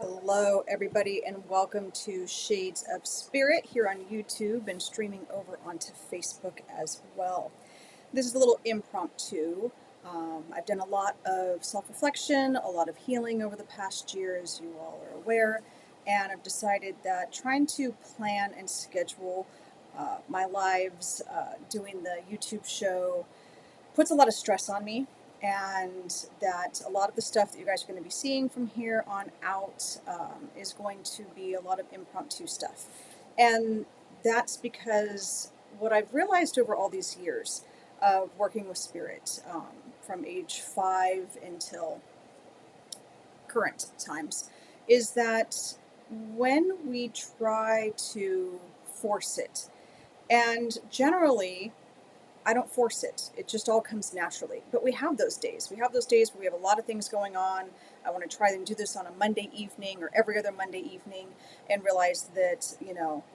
Hello, everybody, and welcome to Shades of Spirit here on YouTube and streaming over onto Facebook as well. This is a little impromptu. I've done a lot of self reflection, a lot of healing over the past year, as you all are aware, and I've decided that trying to plan and schedule my lives, doing the YouTube show, puts a lot of stress on me, and that a lot of the stuff that you guys are going to be seeing from here on out is going to be a lot of impromptu stuff. And that's because what I've realized over all these years of working with spirit, from age 5 until current times, is that when we try to force it, and generally I don't force it. It just all comes naturally. But we have those days. We have those days where we have a lot of things going on. I want to try and do this on a Monday evening or every other Monday evening and realize that,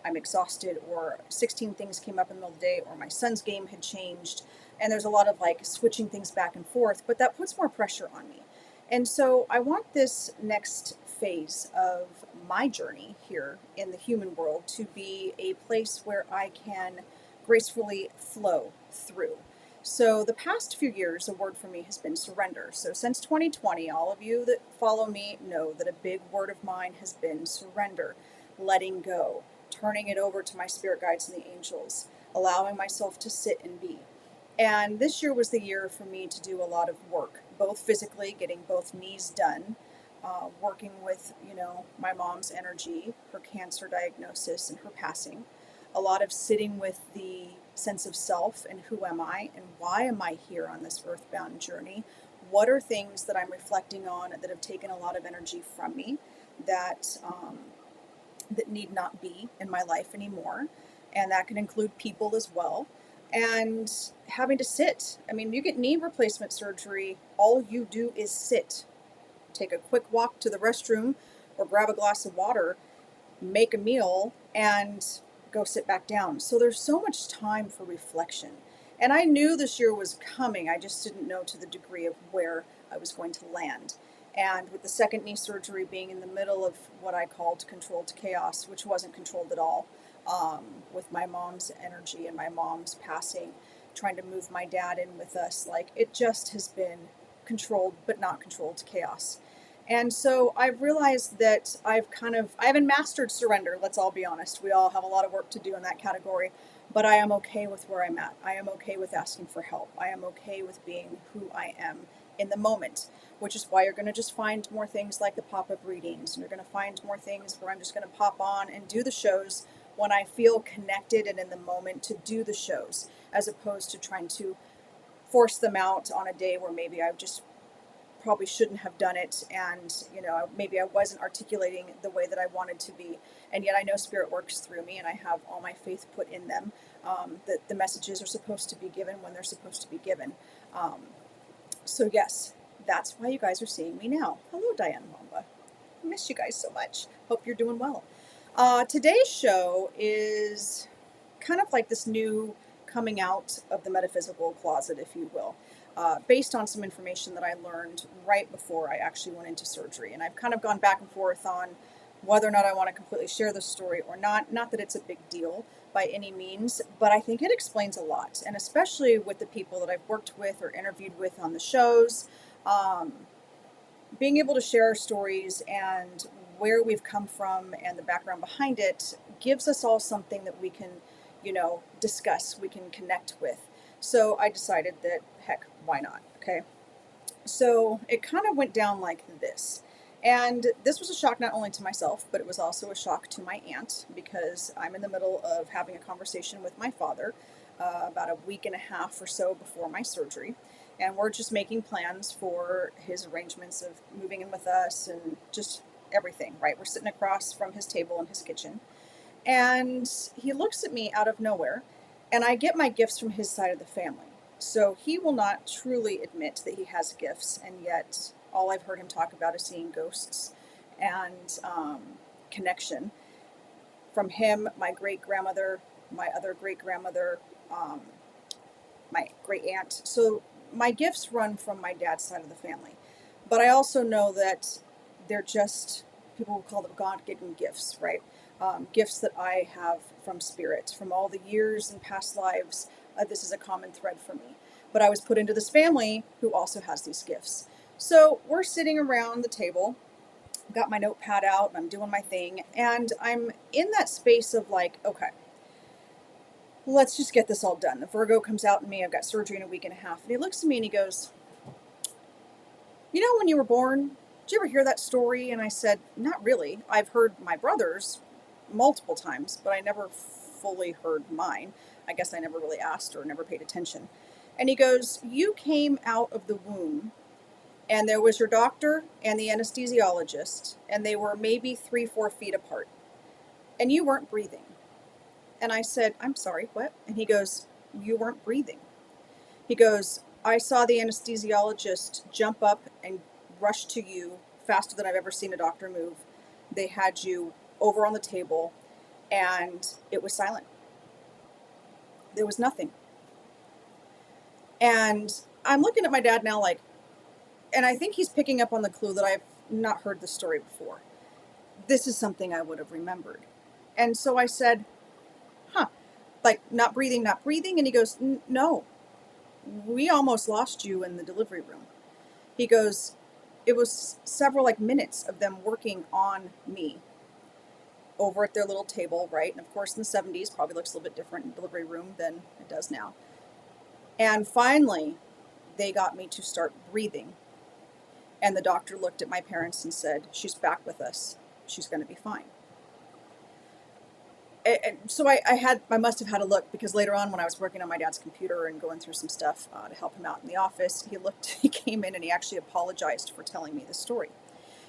I'm exhausted, or 16 things came up in the middle of the day, or my son's game had changed. And there's a lot of like switching things back and forth, but that puts more pressure on me. And so I want this next phase of my journey here in the human world to be a place where I can gracefully flow through. So the past few years, a word for me has been surrender. So since 2020, all of you that follow me know that a big word of mine has been surrender, letting go, turning it over to my spirit guides and the angels, allowing myself to sit and be. And this year was the year for me to do a lot of work, both physically, getting both knees done, working with, my mom's energy, her cancer diagnosis, and her passing. A lot of sitting with the sense of self and who am I and why am I here on this earthbound journey? What are things that I'm reflecting on that have taken a lot of energy from me that that need not be in my life anymore? And that can include people as well. And having to sit. I mean, you get knee replacement surgery, all you do is sit. Take a quick walk to the restroom or grab a glass of water, make a meal, and go sit back down. So there's so much time for reflection. And I knew this year was coming. I just didn't know to the degree of where I was going to land. And with the second knee surgery being in the middle of what I called controlled chaos, which wasn't controlled at all, with my mom's energy and my mom's passing, trying to move my dad in with us, like it just has been controlled but not controlled chaos. And so I've realized that I haven't mastered surrender, let's all be honest. We all have a lot of work to do in that category, but I am okay with where I'm at. I am okay with asking for help. I am okay with being who I am in the moment, which is why you're going to just find more things like the pop-up readings, and you're going to find more things where I'm just going to pop on and do the shows when I feel connected and in the moment to do the shows, as opposed to trying to force them out on a day where maybe I just probably shouldn't have done it, and maybe I wasn't articulating the way that I wanted to be, and yet I know spirit works through me and I have all my faith put in them, that the messages are supposed to be given when they're supposed to be given. So yes, that's why you guys are seeing me now. Hello, Diane Mamba. I miss you guys so much. Hope you're doing well. Today's show is kind of like this new coming out of the metaphysical closet, if you will, based on some information that I learned right before I actually went into surgery. And I've kind of gone back and forth on whether or not I want to completely share the story or not. Not that it's a big deal by any means, but I think it explains a lot. And especially with the people that I've worked with or interviewed with on the shows, being able to share our stories and where we've come from and the background behind it gives us all something that we can, discuss, we can connect with. So I decided that, heck, why not? Okay. So it kind of went down like this. And this was a shock not only to myself, but it was also a shock to my aunt, because I'm in the middle of having a conversation with my father about a week and a half or so before my surgery. And we're just making plans for his arrangements of moving in with us and just everything, right? We're sitting across from his table in his kitchen. And he looks at me out of nowhere, and I get my gifts from his side of the family. So he will not truly admit that he has gifts, and yet all I've heard him talk about is seeing ghosts and connection. From him, my great-grandmother, my other great-grandmother, my great-aunt. So my gifts run from my dad's side of the family. But I also know that they're just people call them God-given gifts, right? Gifts that I have from spirit, from all the years and past lives. This is a common thread for me. But I was put into this family who also has these gifts. So we're sitting around the table, got my notepad out, and I'm doing my thing, and I'm in that space of like, okay, let's just get this all done. The Virgo comes out in me. I've got surgery in a week and a half. And he looks at me and he goes, you know, when you were born, did you ever hear that story? And I said, not really. I've heard my brother's multiple times, but I never fully heard mine. I guess I never really asked or never paid attention. And he goes, you came out of the womb, and there was your doctor and the anesthesiologist, and they were maybe 3-4 feet apart, and you weren't breathing. And I said, I'm sorry, what? And he goes, you weren't breathing. He goes, I saw the anesthesiologist jump up and rush to you faster than I've ever seen a doctor move. They had you over on the table, and it was silent. There was nothing. And I'm looking at my dad now like, and I think he's picking up on the clue that I've not heard the story before. This is something I would have remembered. And so I said, huh, like not breathing, not breathing. And he goes, no, we almost lost you in the delivery room. He goes, it was several like minutes of them working on me over at their little table, right? And of course in the 70s probably looks a little bit different in the delivery room than it does now. And finally, they got me to start breathing. And the doctor looked at my parents and said, she's back with us. She's going to be fine. And so I must have had a look, because later on when I was working on my dad's computer and going through some stuff to help him out in the office, he came in and he actually apologized for telling me the story.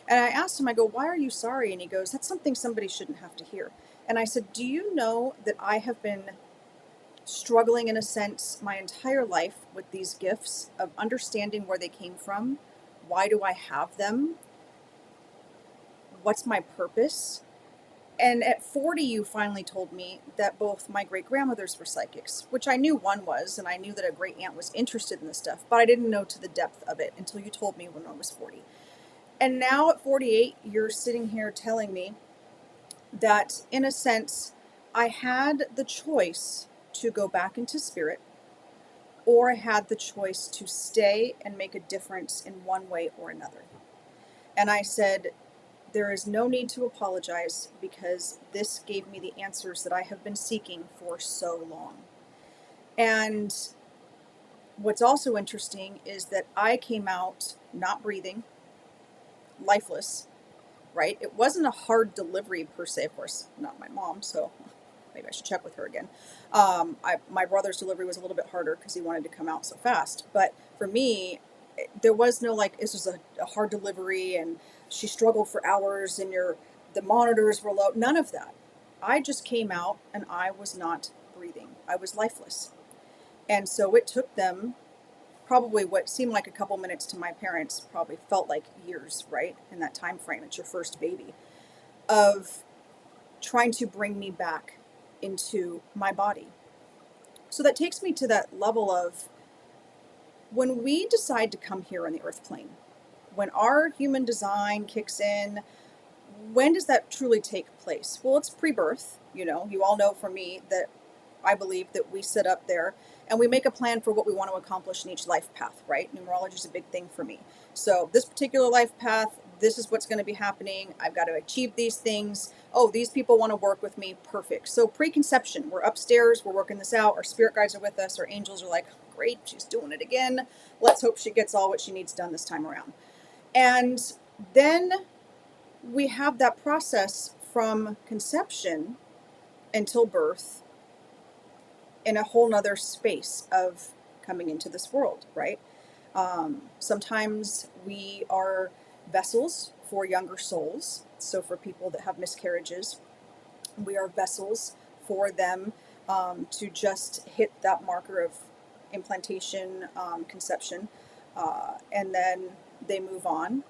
And I asked him, I go, why are you sorry? And he goes, that's something somebody shouldn't have to hear. And I said, do you know that I have been struggling in a sense my entire life with these gifts of understanding where they came from? Why do I have them? What's my purpose? And at 40, you finally told me that both my great-grandmothers were psychics, which I knew one was, and I knew that a great-aunt was interested in this stuff, but I didn't know to the depth of it until you told me when I was 40. And now at 48, you're sitting here telling me that, in a sense, I had the choice to go back into spirit, or I had the choice to stay and make a difference in one way or another. And I said, there is no need to apologize, because this gave me the answers that I have been seeking for so long. And what's also interesting is that I came out not breathing, lifeless, right? It wasn't a hard delivery per se, of course, not my mom, so maybe I should check with her again. My brother's delivery was a little bit harder because he wanted to come out so fast. But for me, there was no like, this was a hard delivery and she struggled for hours and the monitors were low. None of that. I just came out and I was not breathing. I was lifeless. And so it took them probably what seemed like a couple minutes to my parents probably felt like years, right? In that time frame, it's your first baby, of trying to bring me back into my body. So that takes me to that level of when we decide to come here on the earth plane, when our human design kicks in, when does that truly take place? Well, it's pre-birth. You all know from me that I believe that we sit up there and we make a plan for what we want to accomplish in each life path, right? Numerology is a big thing for me. So this particular life path, this is what's going to be happening. I've got to achieve these things. Oh, these people want to work with me. Perfect. So preconception, we're upstairs, we're working this out. Our spirit guides are with us. Our angels are like, great, she's doing it again. Let's hope she gets all what she needs done this time around. And then we have that process from conception until birth in a whole nother space of coming into this world, right? Sometimes we are vessels for younger souls. So for people that have miscarriages, we are vessels for them to just hit that marker of implantation, conception, and then they move on.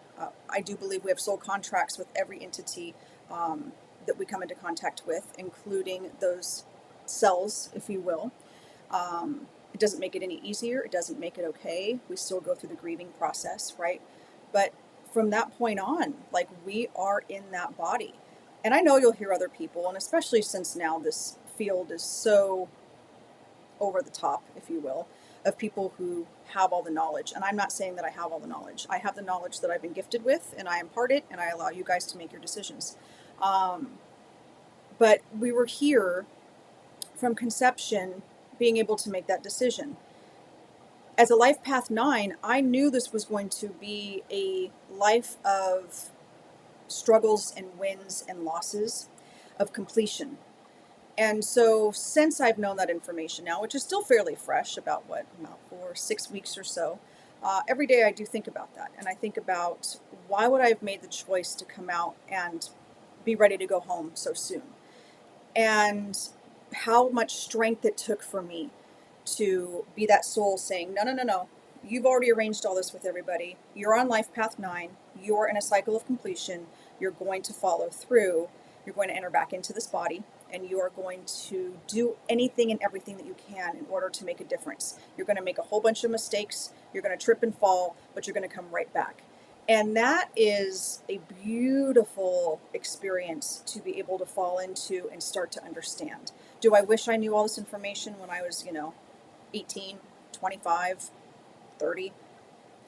I do believe we have soul contracts with every entity that we come into contact with, including those cells, if you will. It doesn't make it any easier. It doesn't make it okay. We still go through the grieving process, right? But from that point on, like, we are in that body. And I know you'll hear other people, and especially since now this field is so over the top, if you will, of people who have all the knowledge. And I'm not saying that I have all the knowledge. I have the knowledge that I've been gifted with, and I impart it, and I allow you guys to make your decisions. Um, but we were here from conception being able to make that decision. As a life path 9, I knew this was going to be a life of struggles and wins and losses, of completion. And so since I've known that information now, which is still fairly fresh, about 6 weeks or so, every day I do think about that. And I think about, why would I have made the choice to come out and be ready to go home so soon? And how much strength it took for me to be that soul saying, no, no, no, no. You've already arranged all this with everybody. You're on life path 9. You're in a cycle of completion. You're going to follow through. You're going to enter back into this body, and you are going to do anything and everything that you can in order to make a difference. You're going to make a whole bunch of mistakes. You're going to trip and fall, but you're going to come right back. And that is a beautiful experience to be able to fall into and start to understand. Do I wish I knew all this information when I was, 18, 25, 30?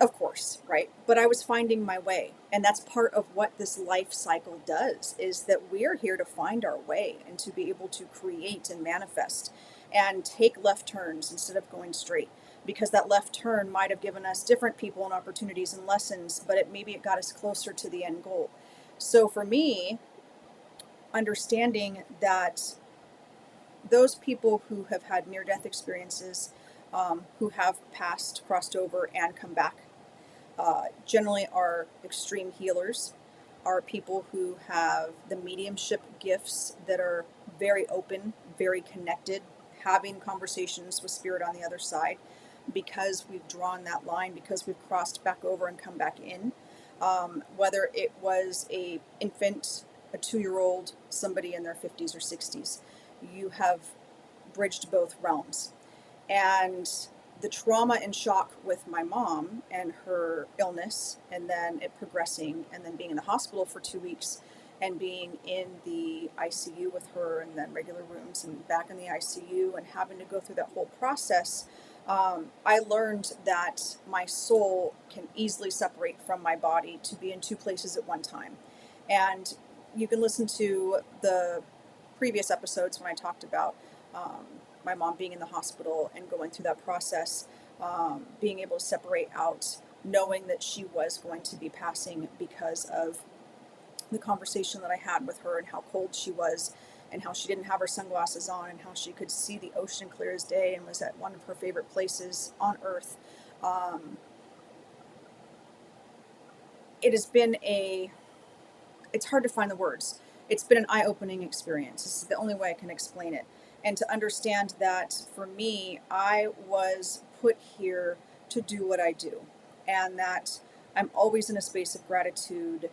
Of course, right? But I was finding my way. And that's part of what this life cycle does, is that we're here to find our way and to be able to create and manifest and take left turns instead of going straight. Because that left turn might have given us different people and opportunities and lessons, but maybe it got us closer to the end goal. So for me, understanding that those people who have had near-death experiences, who have passed, crossed over, and come back, generally are extreme healers, are people who have the mediumship gifts that are very open, very connected, having conversations with spirit on the other side, because we've drawn that line, because we've crossed back over and come back in. Whether it was a infant, a 2-year-old, somebody in their 50s or 60s, you have bridged both realms. And the trauma and shock with my mom and her illness, and then it progressing, and then being in the hospital for 2 weeks, and being in the ICU with her, and then regular rooms, and back in the ICU, and having to go through that whole process, I learned that my soul can easily separate from my body to be in 2 places at one time. And you can listen to the previous episodes when I talked about my mom being in the hospital and going through that process, being able to separate out, knowing that she was going to be passing because of the conversation that I had with her, and how cold she was, and how she didn't have her sunglasses on, and how she could see the ocean clear as day and was at one of her favorite places on earth. It has been it's hard to find the words. It's been an eye-opening experience. This is the only way I can explain it. And to understand that for me, I was put here to do what I do, and that I'm always in a space of gratitude,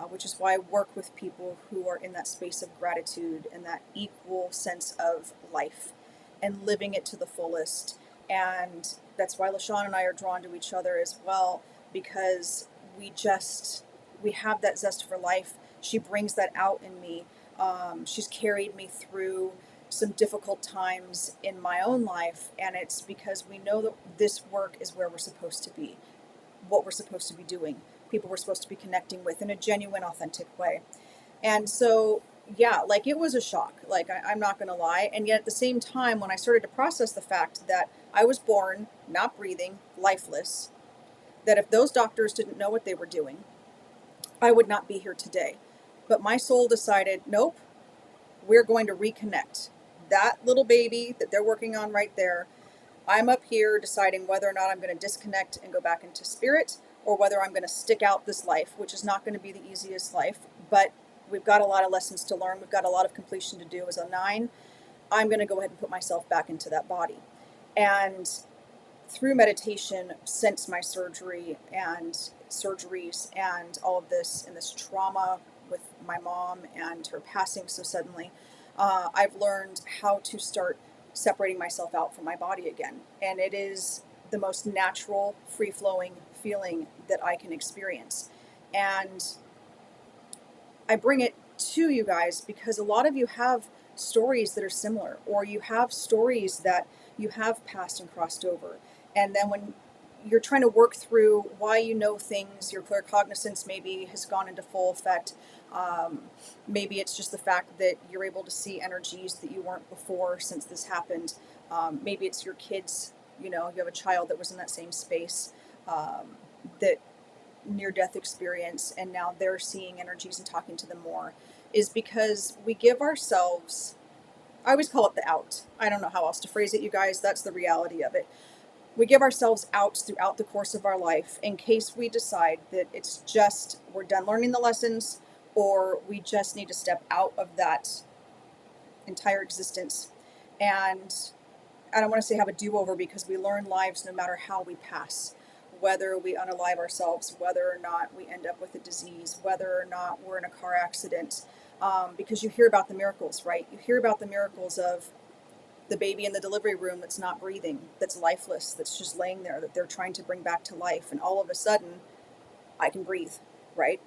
which is why I work with people who are in that space of gratitude and that equal sense of life and living it to the fullest. And that's why LaShawn and I are drawn to each other as well, because we have that zest for life. She brings that out in me. She's carried me through some difficult times in my own life, and it's because we know that this work is where we're supposed to be, what we're supposed to be doing, people we're supposed to be connecting with in a genuine, authentic way. And so, yeah, like, it was a shock. Like, I'm not going to lie. And yet at the same time, when I started to process the fact that I was born, not breathing, lifeless, that if those doctors didn't know what they were doing, I would not be here today. But my soul decided, nope, we're going to reconnect. That little baby that they're working on right there, I'm up here deciding whether or not I'm going to disconnect and go back into spirit, or whether I'm going to stick out this life, which is not going to be the easiest life, but we've got a lot of lessons to learn. We've got a lot of completion to do. As a 9, I'm going to go ahead and put myself back into that body. And through meditation, since my surgery and surgeries and all of this, and this trauma with my mom and her passing so suddenly, I've learned how to start separating myself out from my body again. And it is the most natural, free-flowing feeling that I can experience. And I bring it to you guys because a lot of you have stories that are similar, or you have stories that you have passed and crossed over. And then when you're trying to work through why you know things, your claircognizance maybe has gone into full effect. Um, Maybe it's just the fact that you're able to see energies that you weren't before since this happened. Maybe it's your kids, you know, you have a child that was in that same space, that near death experience, and now they're seeing energies and talking to them more, is because we give ourselves, I always call it the out. I don't know how else to phrase it, you guys. That's the reality of it. We give ourselves outs throughout the course of our life in case we decide that it's just we're done learning the lessons, or we just need to step out of that entire existence. And I don't want to say have a do-over, because we learn lives no matter how we pass, whether we unalive ourselves, whether or not we end up with a disease, whether or not we're in a car accident. Because you hear about the miracles, right? You hear about the miracles of the baby in the delivery room that's not breathing, that's lifeless, that's just laying there, that they're trying to bring back to life. And all of a sudden, I can breathe, right?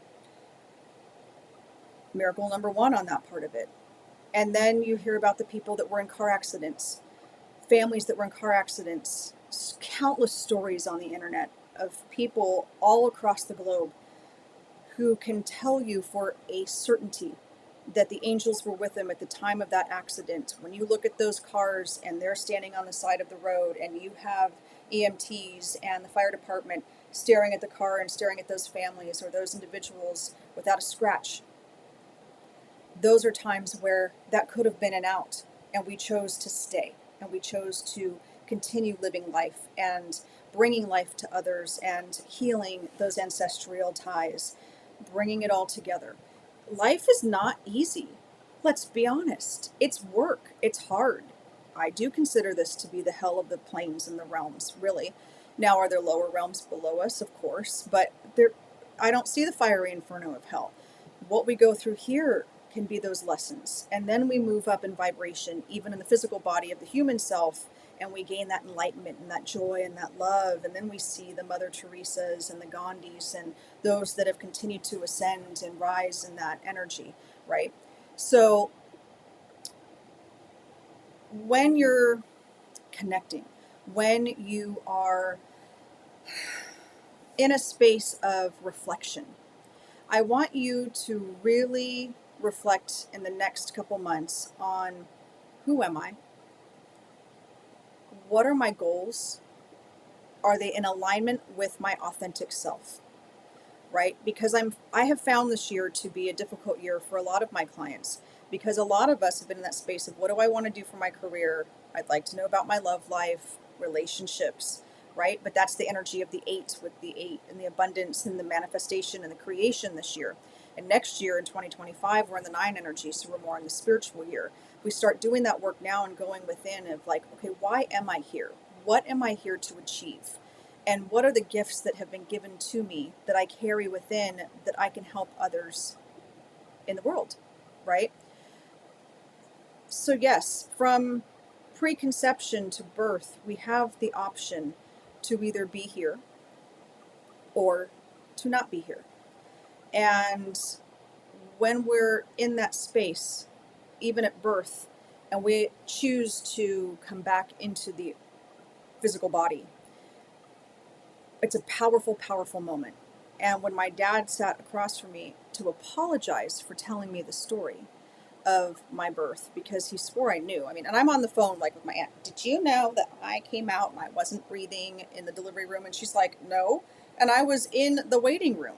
Miracle number one on that part of it. And then you hear about the people that were in car accidents, families that were in car accidents, countless stories on the internet of people all across the globe who can tell you for a certainty that the angels were with them at the time of that accident. When you look at those cars and they're standing on the side of the road, and you have EMTs and the fire department staring at the car and staring at those families or those individuals without a scratch, those are times where that could have been an out, and we chose to stay, and we chose to continue living life and bringing life to others and healing those ancestral ties, bringing it all together. Life is not easy. Let's be honest. It's work. It's hard. I do consider this to be the hell of the planes and the realms, really. Now, are there lower realms below us? Of course, but there, I don't see the fiery inferno of hell. What we go through here can be those lessons. And then we move up in vibration, even in the physical body of the human self, and we gain that enlightenment and that joy and that love. And then we see the Mother Teresas and the Gandhis and those that have continued to ascend and rise in that energy, right? So when you're connecting, when you are in a space of reflection, I want you to really reflect in the next couple months on, who am I? What are my goals? Are they in alignment with my authentic self? Right? Because I have found this year to be a difficult year for a lot of my clients, because a lot of us have been in that space of, what do I want to do for my career? I'd like to know about my love life, relationships, right? But that's the energy of the eight, with the eight and the abundance and the manifestation and the creation this year. And next year in 2025, we're in the nine energy, so we're more in the spiritual year. We start doing that work now and going within of like, okay, why am I here? What am I here to achieve? And what are the gifts that have been given to me that I carry within, that I can help others in the world, right? So yes, from preconception to birth, we have the option to either be here or to not be here. And when we're in that space, even at birth, and we choose to come back into the physical body, it's a powerful, powerful moment. And when my dad sat across from me to apologize for telling me the story of my birth, because he swore I knew. I mean, and I'm on the phone like with my aunt. Did you know that I came out and I wasn't breathing in the delivery room? And she's like, no. And I was in the waiting room.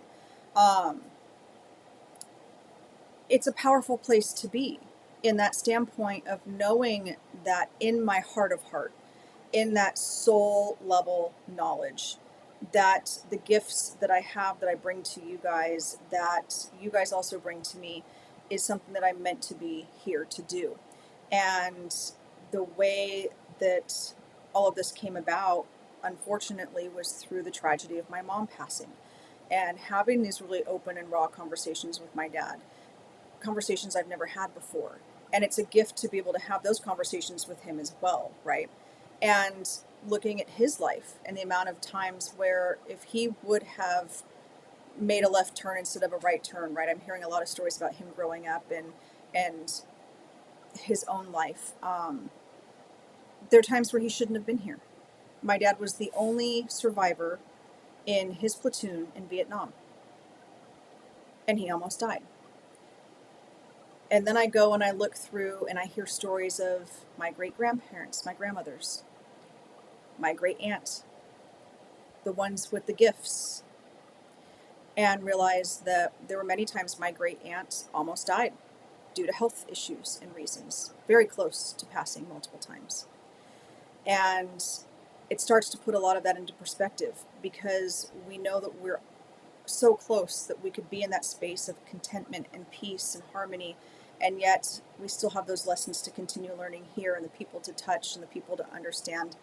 It's a powerful place to be, in that standpoint of knowing that in my heart of heart, in that soul level knowledge, that the gifts that I have, that I bring to you guys, that you guys also bring to me, is something that I'm meant to be here to do. And the way that all of this came about, unfortunately, was through the tragedy of my mom passing, and having these really open and raw conversations with my dad, conversations I've never had before. And it's a gift to be able to have those conversations with him as well, right? And looking at his life and the amount of times where, if he would have made a left turn instead of a right turn, right? I'm hearing a lot of stories about him growing up and his own life. There are times where he shouldn't have been here. My dad was the only survivor in his platoon in Vietnam, and he almost died. And then I go and I look through and I hear stories of my great grandparents, my grandmothers, my great aunt, the ones with the gifts, and realize that there were many times my great aunt almost died due to health issues and reasons, very close to passing multiple times. And it starts to put a lot of that into perspective because we know that we're so close that we could be in that space of contentment and peace and harmony, and yet we still have those lessons to continue learning here, and the people to touch and the people to understand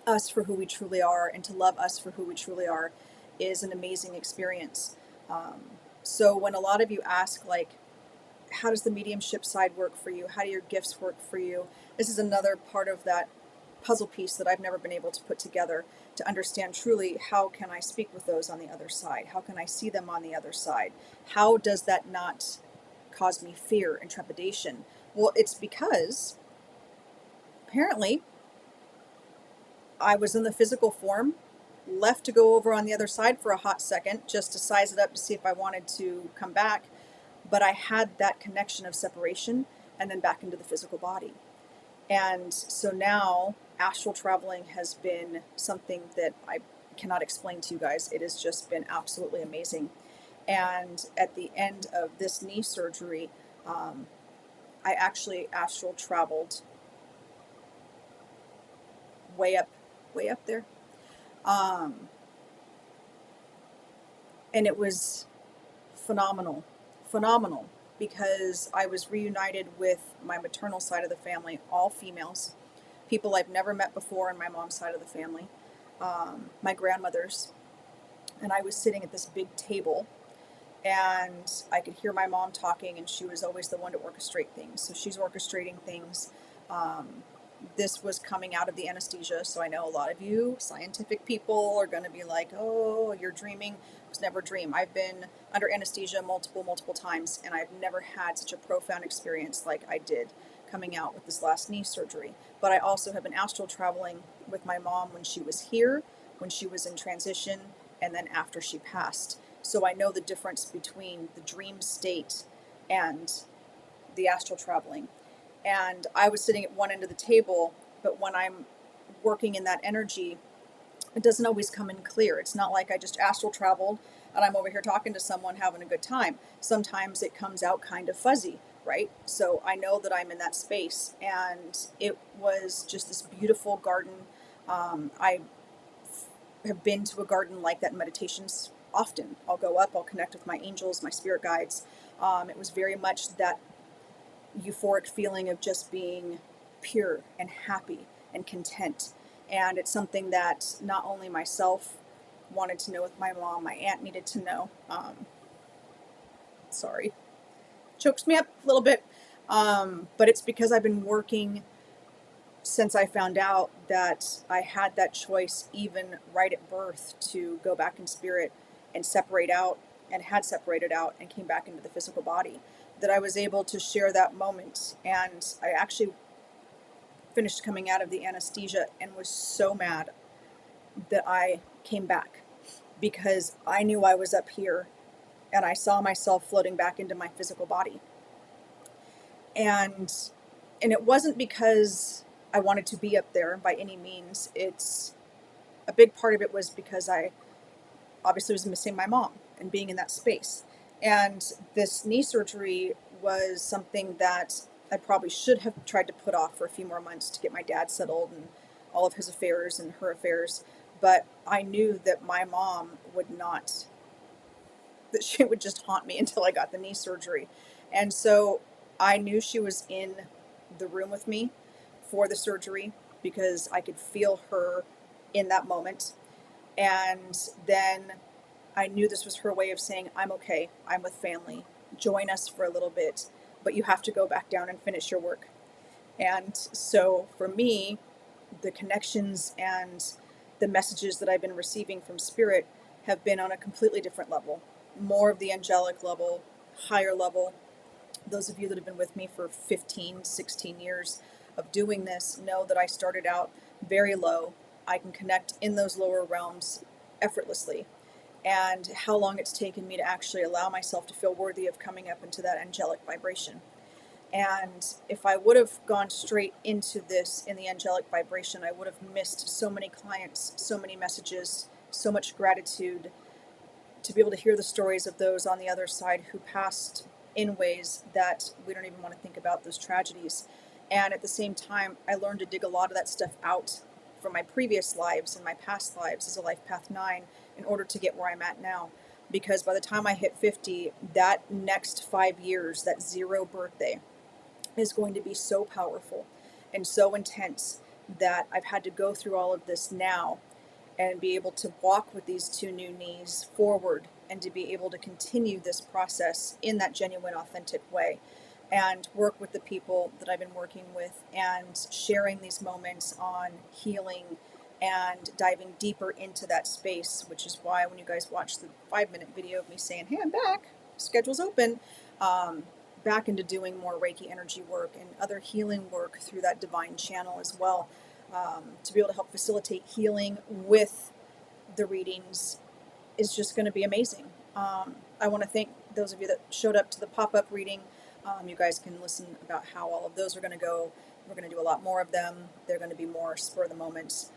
us for who we truly are and to love us for who we truly are is an amazing experience. So when a lot of you ask, like, how does the mediumship side work for you? How do your gifts work for you? This is another part of that puzzle piece that I've never been able to put together to understand truly, how can I speak with those on the other side? How can I see them on the other side? How does that not cause me fear and trepidation? Well, it's because apparently I was in the physical form, left to go over on the other side for a hot second just to size it up to see if I wanted to come back. But I had that connection of separation and then back into the physical body. And so now astral traveling has been something that I cannot explain to you guys. It has just been absolutely amazing. And at the end of this knee surgery, I actually astral traveled way up, way up there. Um, and it was phenomenal, phenomenal, because I was reunited with my maternal side of the family, all females, people I've never met before on my mom's side of the family, my grandmothers, and I was sitting at this big table, and I could hear my mom talking, and she was always the one to orchestrate things. So she's orchestrating things. This was coming out of the anesthesia, so I know a lot of you scientific people are going to be like, oh, you're dreaming. It was never a dream. I've been under anesthesia multiple times, and I've never had such a profound experience like I did coming out with this last knee surgery. But I also have been astral traveling with my mom when she was here, when she was in transition, and then after she passed. So I know the difference between the dream state and the astral traveling. And I was sitting at one end of the table, but when I'm working in that energy, it doesn't always come in clear. It's not like I just astral traveled and I'm over here talking to someone having a good time. Sometimes it comes out kind of fuzzy, right? So I know that I'm in that space, and it was just this beautiful garden. I have been to a garden like that in meditations often. I'll go up, I'll connect with my angels, my spirit guides. It was very much that euphoric feeling of just being pure and happy and content. And it's something that not only myself wanted to know with my mom, my aunt needed to know. Sorry, chokes me up a little bit. But it's because I've been working since I found out that I had that choice, even right at birth, to go back in spirit and separate out, and had separated out and came back into the physical body, that I was able to share that moment. And I actually finished coming out of the anesthesia and was so mad that I came back, because I knew I was up here and I saw myself floating back into my physical body. And it wasn't because I wanted to be up there by any means. It's a big part of it was because I obviously was missing my mom and being in that space. And this knee surgery was something that I probably should have tried to put off for a few more months to get my dad settled and all of his affairs and her affairs. But I knew that my mom would not, that she would just haunt me until I got the knee surgery. And so I knew she was in the room with me for the surgery because I could feel her in that moment. And then I knew this was her way of saying, I'm okay, I'm with family, join us for a little bit, but you have to go back down and finish your work. And so for me, the connections and the messages that I've been receiving from spirit have been on a completely different level, more of the angelic level, higher level. Those of you that have been with me for 15, 16 years of doing this know that I started out very low. I can connect in those lower realms effortlessly. And how long it's taken me to actually allow myself to feel worthy of coming up into that angelic vibration. And if I would have gone straight into this in the angelic vibration, I would have missed so many clients, so many messages, so much gratitude to be able to hear the stories of those on the other side who passed in ways that we don't even want to think about, those tragedies. And at the same time, I learned to dig a lot of that stuff out from my previous lives and my past lives as a life path 9 in order to get where I'm at now. Because by the time I hit 50, that next 5 years, that 0 birthday, is going to be so powerful and so intense that I've had to go through all of this now and be able to walk with these 2 new knees forward and to be able to continue this process in that genuine, authentic way and work with the people that I've been working with and sharing these moments on healing and diving deeper into that space, which is why when you guys watch the 5-minute video of me saying, hey, I'm back, schedule's open, back into doing more Reiki energy work and other healing work through that divine channel as well, to be able to help facilitate healing with the readings is just going to be amazing. I want to thank those of you that showed up to the pop-up reading. You guys can listen about how all of those are going to go. We're going to do a lot more of them. They're going to be more spur of the moment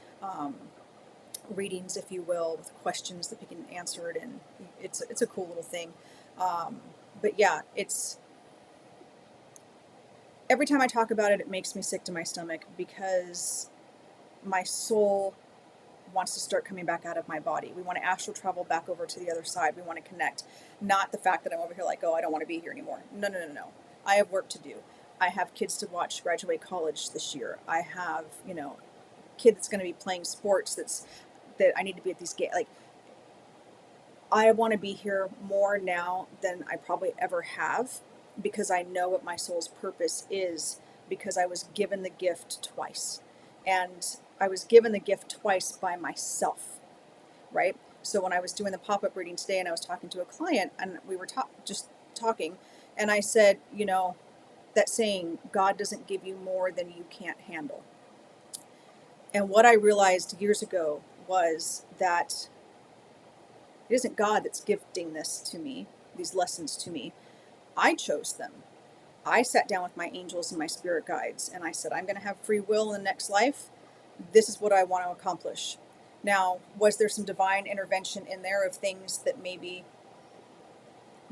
readings, if you will, with questions that we can answer it, and it's a cool little thing. But yeah, it's every time I talk about it, it makes me sick to my stomach because my soul wants to start coming back out of my body. We want to astral travel back over to the other side. We want to connect. Not the fact that I'm over here like, oh, I don't want to be here anymore. No, no, no, no. I have work to do. I have kids to watch graduate college this year. I have, a kid that's going to be playing sports that I need to be at these games. Like, I want to be here more now than I probably ever have because I know what my soul's purpose is because I was given the gift twice. And I was given the gift twice by myself, right? So when I was doing the pop-up reading today and I was talking to a client and we were just talking and I said, that saying, God doesn't give you more than you can't handle. And what I realized years ago was that it isn't God that's gifting this to me, these lessons to me. I chose them. I sat down with my angels and my spirit guides and I said, I'm going to have free will in the next life. This is what I want to accomplish. Now, was there some divine intervention in there of things that maybe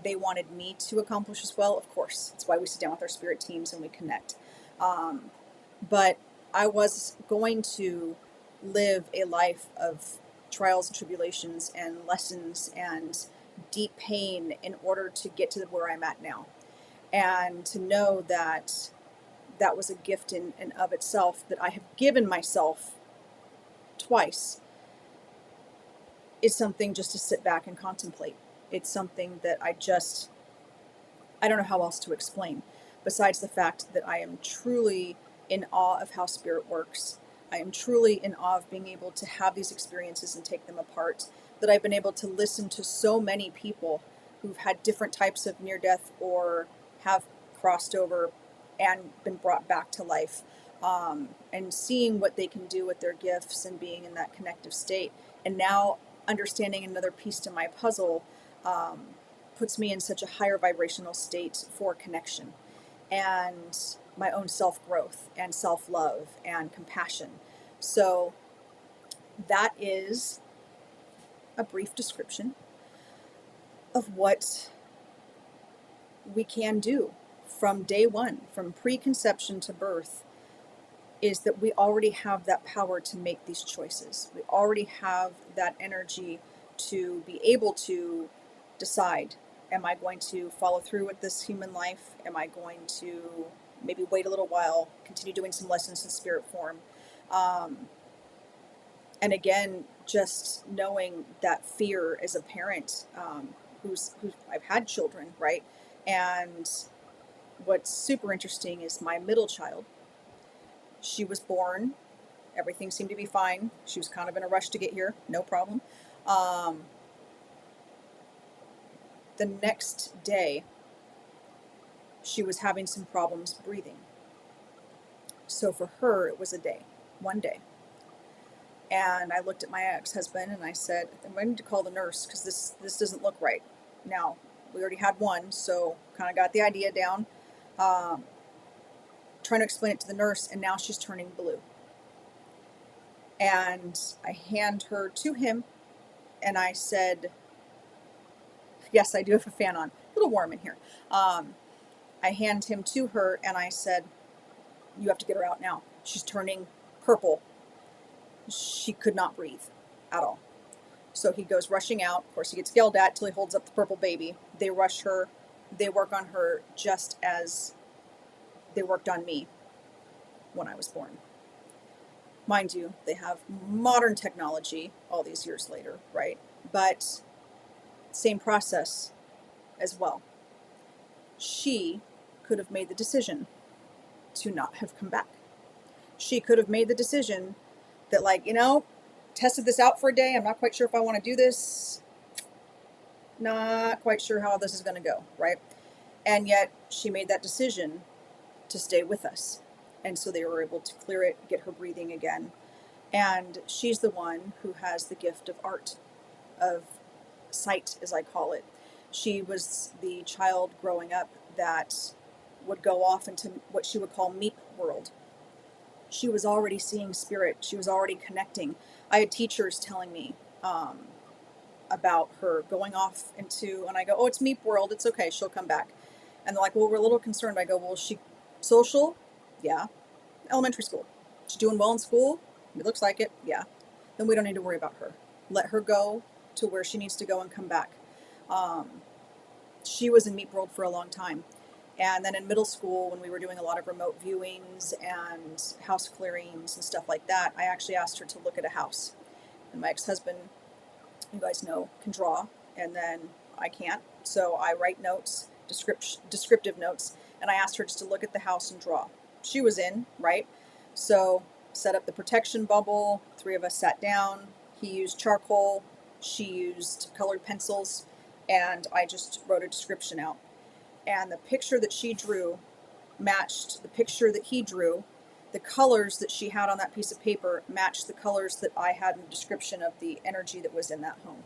they wanted me to accomplish as well? Of course. That's why we sit down with our spirit teams and we connect. But I was going to live a life of trials and tribulations and lessons and deep pain in order to get to where I'm at now. And to know that that was a gift in and of itself that I have given myself twice is something just to sit back and contemplate. It's something that I don't know how else to explain, besides the fact that I am truly in awe of how spirit works. I am truly in awe of being able to have these experiences and take them apart, that I've been able to listen to so many people who've had different types of near death or have crossed over and been brought back to life, and seeing what they can do with their gifts and being in that connective state. And now understanding another piece to my puzzle puts me in such a higher vibrational state for connection and my own self-growth and self-love and compassion. So that is a brief description of what we can do from day one, from preconception to birth, is that we already have that power to make these choices. We already have that energy to be able to decide, am I going to follow through with this human life? Am I going to maybe wait a little while, continue doing some lessons in spirit form? And again, just knowing that fear as a parent, who's I've had children, right? And what's super interesting is my middle child, she was born, everything seemed to be fine. She was kind of in a rush to get here, no problem. The next day, she was having some problems breathing. So for her, it was a day, one day. And I looked at my ex-husband and I said, I'm going to call the nurse because this doesn't look right. Now, we already had one, so kind of got the idea down. Um, Trying to explain it to the nurse, and now she's turning blue. And I hand her to him, and I said, yes, I do have a fan on. A little warm in here. I hand him to her, and I said, you have to get her out now. She's turning purple. She could not breathe at all. So he goes rushing out. Of course, he gets yelled at till he holds up the purple baby. They rush her. They work on her just as they worked on me when I was born. Mind you, they have modern technology all these years later, right? But same process as well. She could have made the decision to not have come back. She could have made the decision that, like, tested this out for a day. I'm not quite sure if I want to do this. Not quite sure how this is going to go, right? And yet she made that decision to stay with us. And so they were able to clear it, get her breathing again. And she's the one who has the gift of art, of sight, as I call it. She was the child growing up that would go off into what she would call meep world. She was already seeing spirit. She was already connecting. I had teachers telling me about her going off into, and I go, oh, it's meep world. It's okay. She'll come back. And they're like, well, we're a little concerned. I go, well, is she social? Yeah. Elementary school. She's doing well in school? It looks like it. Yeah. Then we don't need to worry about her. Let her go to where she needs to go and come back. She was in meep world for a long time. And then in middle school, when we were doing a lot of remote viewings and house clearings and stuff like that, I actually asked her to look at a house. And my ex-husband, you guys know, can draw, and then I can't. So I write notes, descriptive notes, and I asked her just to look at the house and draw. She was in, right? So set up the protection bubble. 3 of us sat down. He used charcoal. She used colored pencils, and I just wrote a description out. And the picture that she drew matched the picture that he drew. The colors that she had on that piece of paper matched the colors that I had in the description of the energy that was in that home.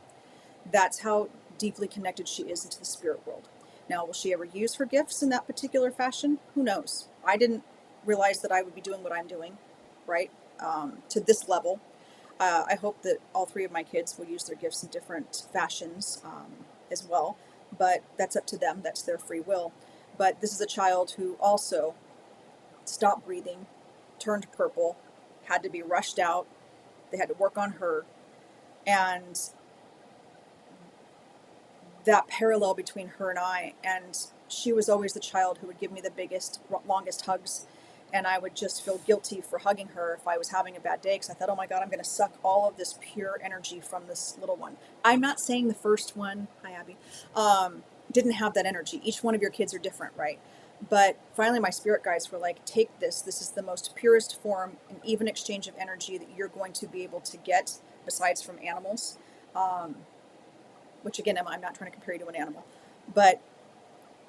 That's how deeply connected she is into the spirit world. Now, will she ever use her gifts in that particular fashion? Who knows? I didn't realize that I would be doing what I'm doing, right? To this level. I hope that all 3 of my kids will use their gifts in different fashions as well. But that's up to them. That's their free will. But this is a child who also stopped breathing, turned purple, had to be rushed out. They had to work on her. And that parallel between her and I, and she was always the child who would give me the biggest, longest hugs. And I would just feel guilty for hugging her if I was having a bad day, because I thought, oh my God, I'm going to suck all of this pure energy from this little one. I'm not saying the first one, hi Abby, didn't have that energy. Each one of your kids are different, right? But finally my spirit guides were like, take this. This is the most purest form and even exchange of energy that you're going to be able to get besides from animals. Which again, I'm not trying to compare you to an animal, but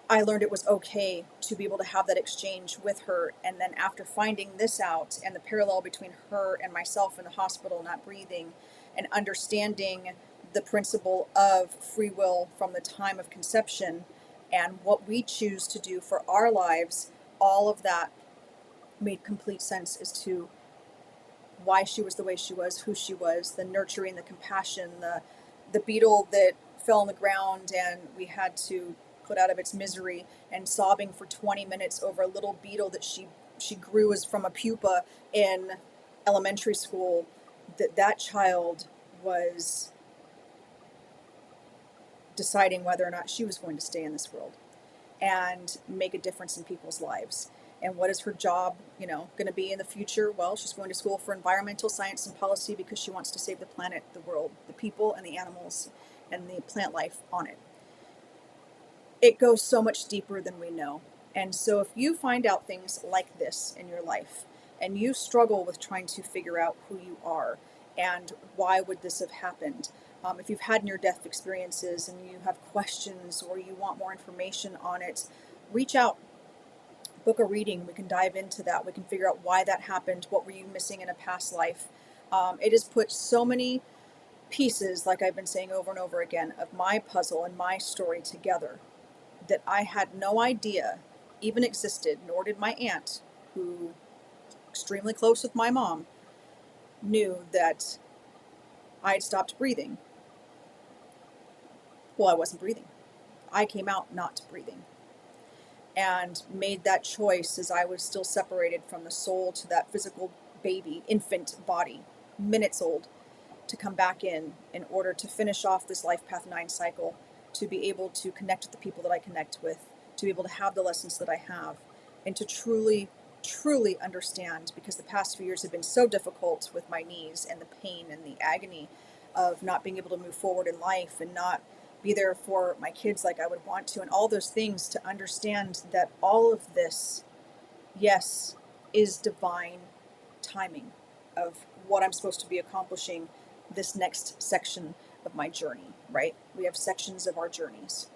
I learned it was okay to be able to have that exchange with her. And then after finding this out and the parallel between her and myself in the hospital not breathing, and understanding the principle of free will from the time of conception and what we choose to do for our lives, all of that made complete sense as to why she was the way she was, who she was, the nurturing, the compassion, the beetle that fell on the ground and we had to put out of its misery, and sobbing for 20 minutes over a little beetle that she grew as from a pupa in elementary school. That child was deciding whether or not she was going to stay in this world and make a difference in people's lives. And what is her job, going to be in the future? Well, she's going to school for environmental science and policy because she wants to save the planet, the world, the people and the animals and the plant life on it. It goes so much deeper than we know. And so if you find out things like this in your life and you struggle with trying to figure out who you are and why would this have happened, If you've had near-death experiences and you have questions or you want more information on it, reach out, book a reading. We can dive into that. We can figure out why that happened. What were you missing in a past life? It has put so many pieces, like I've been saying over and over again, of my puzzle and my story together that I had no idea even existed, nor did my aunt, who extremely close with my mom, knew that I had stopped breathing. Well, I wasn't breathing. I came out not breathing and made that choice as I was still separated from the soul to that physical baby, infant body, minutes old, to come back in order to finish off this life path 9 cycle, to be able to connect with the people that I connect with, to be able to have the lessons that I have, and to truly understand, because the past few years have been so difficult with my knees and the pain and the agony of not being able to move forward in life and not be there for my kids like I would want to, and all those things, to understand that all of this, yes, is divine timing of what I'm supposed to be accomplishing this next section of my journey, right? We have sections of our journeys.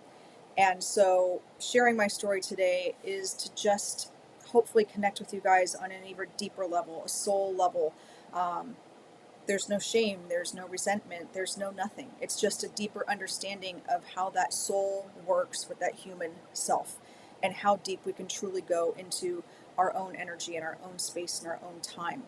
And so sharing my story today is to just hopefully connect with you guys on an even deeper level, a soul level. There's no shame, there's no resentment, there's no nothing. It's just a deeper understanding of how that soul works with that human self and how deep we can truly go into our own energy and our own space and our own time.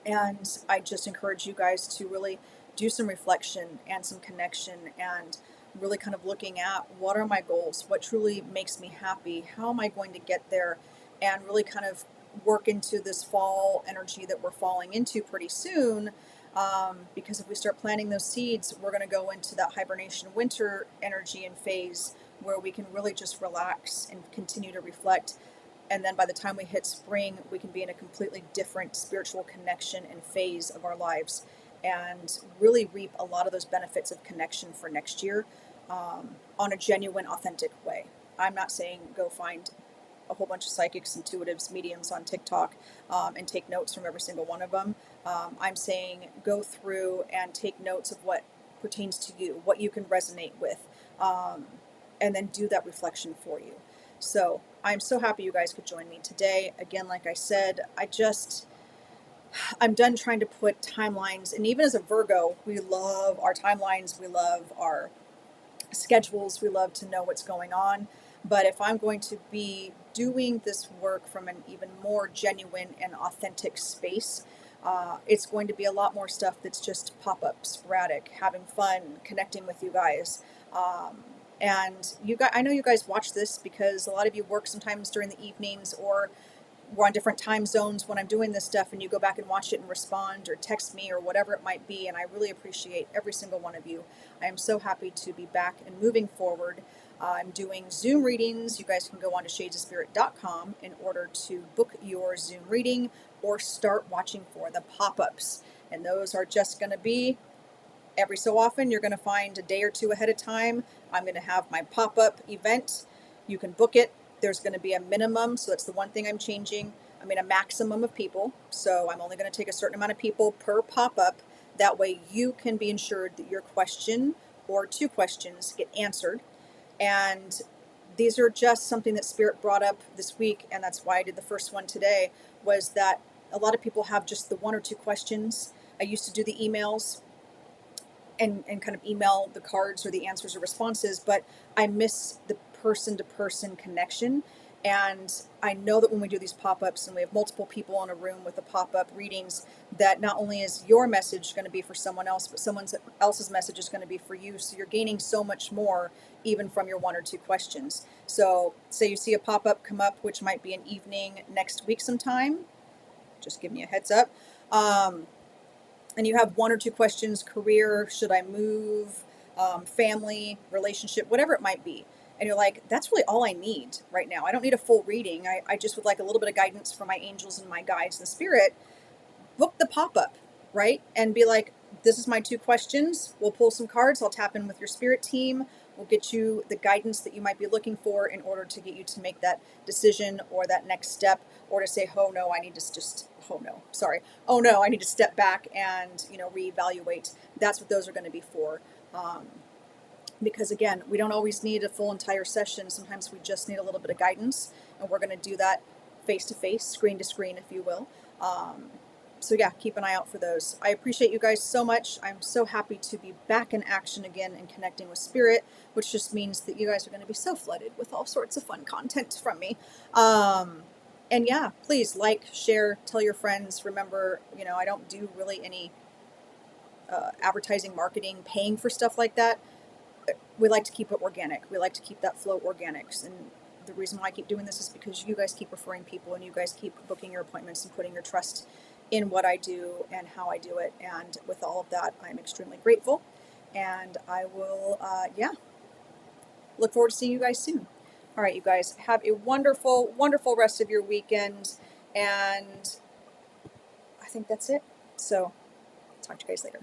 And I just encourage you guys to really do some reflection and some connection and really kind of looking at what are my goals, what truly makes me happy, how am I going to get there, and really kind of work into this fall energy that we're falling into pretty soon. Because if we start planting those seeds, we're going to go into that hibernation winter energy and phase where we can really just relax and continue to reflect. And then by the time we hit spring, we can be in a completely different spiritual connection and phase of our lives and really reap a lot of those benefits of connection for next year, on a genuine, authentic way. I'm not saying go find a whole bunch of psychics, intuitives, mediums on TikTok, and take notes from every single one of them. I'm saying go through and take notes of what pertains to you, what you can resonate with, and then do that reflection for you. So I'm so happy you guys could join me today. Again, like I said, I'm done trying to put timelines. And even as a Virgo, we love our timelines. We love our schedules. We love to know what's going on. But if I'm going to be doing this work from an even more genuine and authentic space, it's going to be a lot more stuff that's just pop-up, sporadic, having fun, connecting with you guys. And you guys, I know you guys watch this because a lot of you work sometimes during the evenings, or we're on different time zones when I'm doing this stuff, and you go back and watch it and respond or text me or whatever it might be. And I really appreciate every single one of you. I am so happy to be back and moving forward. I'm doing Zoom readings. You guys can go on to shadesofspirit.com in order to book your Zoom reading or start watching for the pop-ups. And those are just going to be every so often. You're going to find a day or two ahead of time, I'm going to have my pop-up event. You can book it. There's going to be a minimum, so that's the one thing I'm changing. I mean, a maximum of people. So I'm only going to take a certain amount of people per pop-up. That way you can be ensured that your question or 2 questions get answered. And these are just something that Spirit brought up this week, and that's why I did the first one today, was that a lot of people have just the 1 or 2 questions. I used to do the emails and kind of email the cards or the answers or responses, but I miss the person-to-person connection. And I know that when we do these pop-ups and we have multiple people in a room with the pop-up readings, that not only is your message going to be for someone else, but someone else's message is going to be for you. So you're gaining so much more even from your 1 or 2 questions. So say you see a pop-up come up, which might be an evening next week sometime, just give me a heads up. And you have 1 or 2 questions: career, should I move, family, relationship, whatever it might be. And you're like, that's really all I need right now. I don't need a full reading. I just would like a little bit of guidance from my angels and my guides and spirit. Book the pop-up, right? And be like, this is my 2 questions. We'll pull some cards. I'll tap in with your spirit team. will get you the guidance that you might be looking for in order to get you to make that decision or that next step, or to say, oh no, I need to just, oh no, sorry, oh no, I need to step back and, reevaluate. That's what those are going to be for. Because again, we don't always need a full entire session. Sometimes we just need a little bit of guidance, and we're going to do that face to face, screen to screen, if you will. So yeah, keep an eye out for those. I appreciate you guys so much. I'm so happy to be back in action again and connecting with spirit, which just means that you guys are going to be so flooded with all sorts of fun content from me. And yeah, please like, share, tell your friends. Remember, I don't do really any advertising, marketing, paying for stuff like that. We like to keep it organic. We like to keep that flow organic. And the reason why I keep doing this is because you guys keep referring people, and you guys keep booking your appointments and putting your trust in what I do and how I do it. And with all of that, I'm extremely grateful. And I will, look forward to seeing you guys soon. All right, you guys, have a wonderful, wonderful rest of your weekend. And I think that's it. So talk to you guys later.